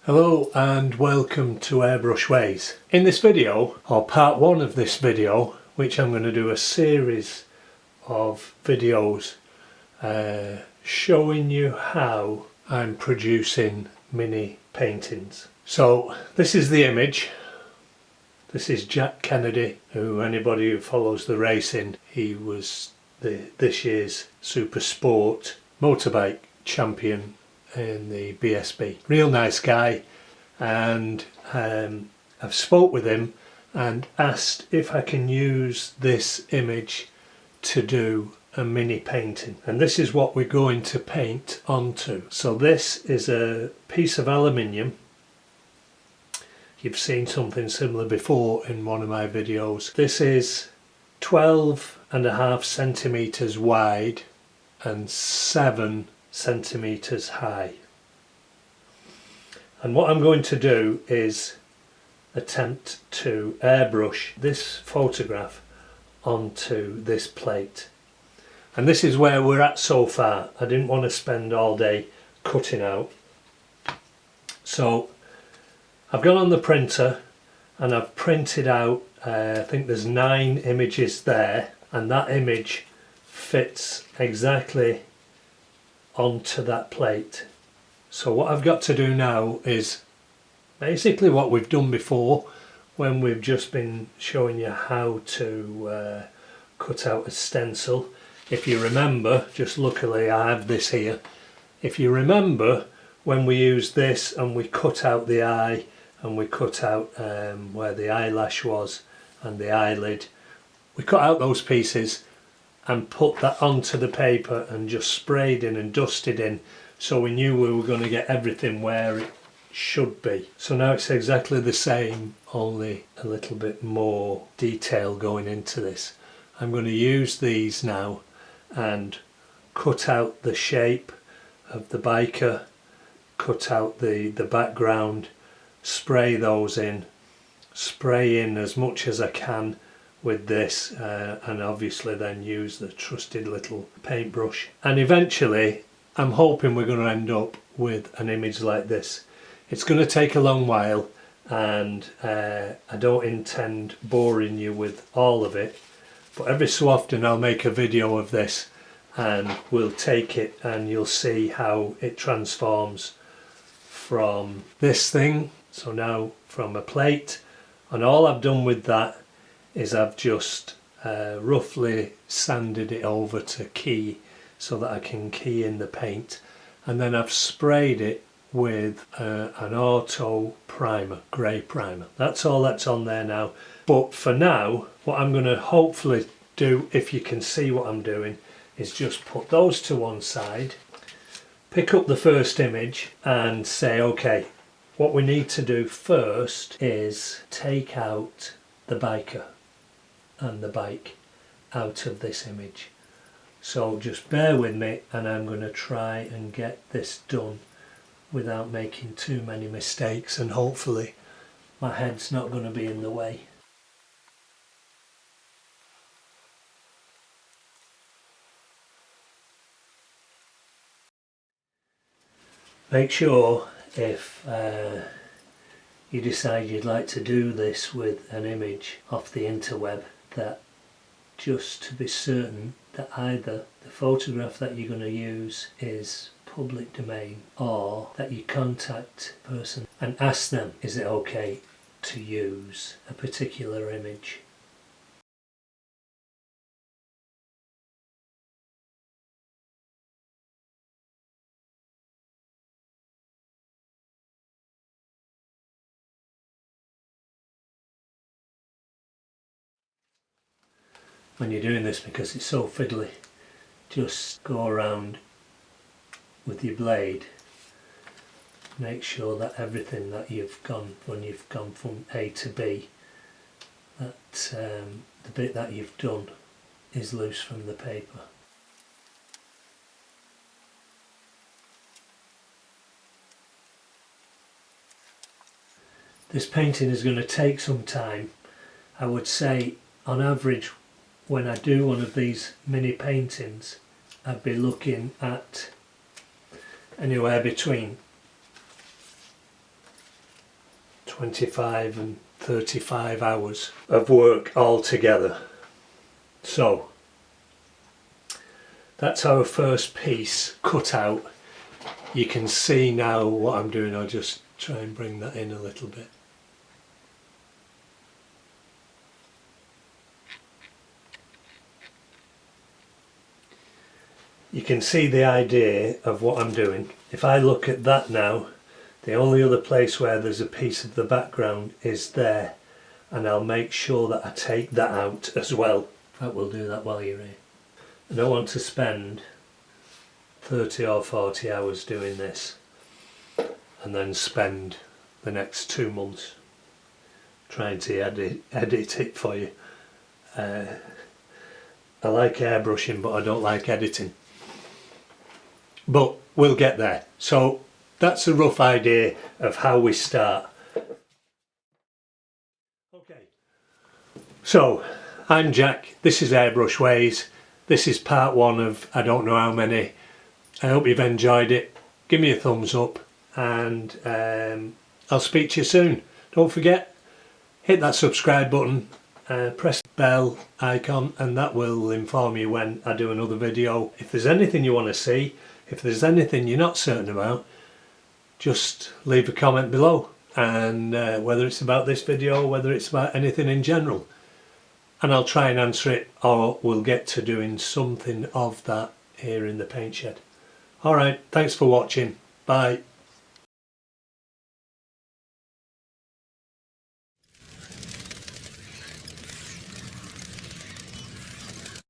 Hello and welcome to Airbrush Ways. In this video, or part one of this video, which I'm going to do a series of videos showing you how I'm producing mini paintings. So this is the image. This is Jack Kennedy, who anybody who follows the racing, he was this year's Super Sport motorbike champion in the BSB. Real nice guy, and I've spoke with him and asked if I can use this image to do a mini painting, and this is what we're going to paint onto. So this is a piece of aluminium. You've seen something similar before in one of my videos. This is 12.5 centimeters wide and 7 centimeters high, and what I'm going to do is attempt to airbrush this photograph onto this plate, and this is where we're at so far. I didn't want to spend all day cutting out, so I've gone on the printer and I've printed out I think there's 9 images there, and that image fits exactly onto that plate. So what I've got to do now is basically what we've done before when we've just been showing you how to cut out a stencil. If you remember, just luckily I have this here, if you remember when we used this and we cut out the eye and we cut out where the eyelash was and the eyelid, we cut out those pieces and put that onto the paper and just sprayed in and dusted in, so we knew we were going to get everything where it should be. So now it's exactly the same, only a little bit more detail going into this. I'm going to use these now and cut out the shape of the biker, cut out the background, spray those in, spray in as much as I can with this, and obviously then use the trusted little paintbrush, and eventually I'm hoping we're going to end up with an image like this. It's going to take a long while, and I don't intend boring you with all of it, but every so often I'll make a video of this and we'll take it and you'll see how it transforms from this thing, so now from a plate, and all I've done with that is I've just roughly sanded it over to key so that I can key in the paint, and then I've sprayed it with an auto primer, grey primer. That's all that's on there now. But for now, what I'm going to hopefully do, if you can see what I'm doing, is just put those to one side, pick up the first image and say, okay, what we need to do first is take out the biker and the bike out of this image. So just bear with me, and I'm going to try and get this done without making too many mistakes, and hopefully my head's not going to be in the way. Make sure if you decide you'd like to do this with an image off the interweb, that just to be certain that either the photograph that you're going to use is public domain, or that you contact a person and ask them, is it okay to use a particular image. When you're doing this, because it's so fiddly, just go around with your blade, make sure that everything that you've gone, when you've gone from A to B, that the bit that you've done is loose from the paper. This painting is going to take some time. I would say on average, when I do one of these mini paintings, I'd be looking at anywhere between 25 and 35 hours of work all together. So that's our first piece cut out. You can see now what I'm doing. I'll just try and bring that in a little bit. You can see the idea of what I'm doing. If I look at that now, the only other place where there's a piece of the background is there, and I'll make sure that I take that out as well. In fact, we'll do that while you're here. I don't want to spend 30 or 40 hours doing this and then spend the next 2 months trying to edit it for you. I like airbrushing, but I don't like editing. But we'll get there. So that's a rough idea of how we start. Okay, so I'm Jack, this is Airbrush Ways. This is part 1 of I don't know how many. I hope you've enjoyed it. Give me a thumbs up, and I'll speak to you soon. Don't forget, hit that subscribe button, press the bell icon, and that will inform you when I do another video. If there's anything you want to see, if there's anything you're not certain about, just leave a comment below, and whether it's about this video, whether it's about anything in general, and I'll try and answer it, or we'll get to doing something of that here in the paint shed. Alright, thanks for watching. Bye.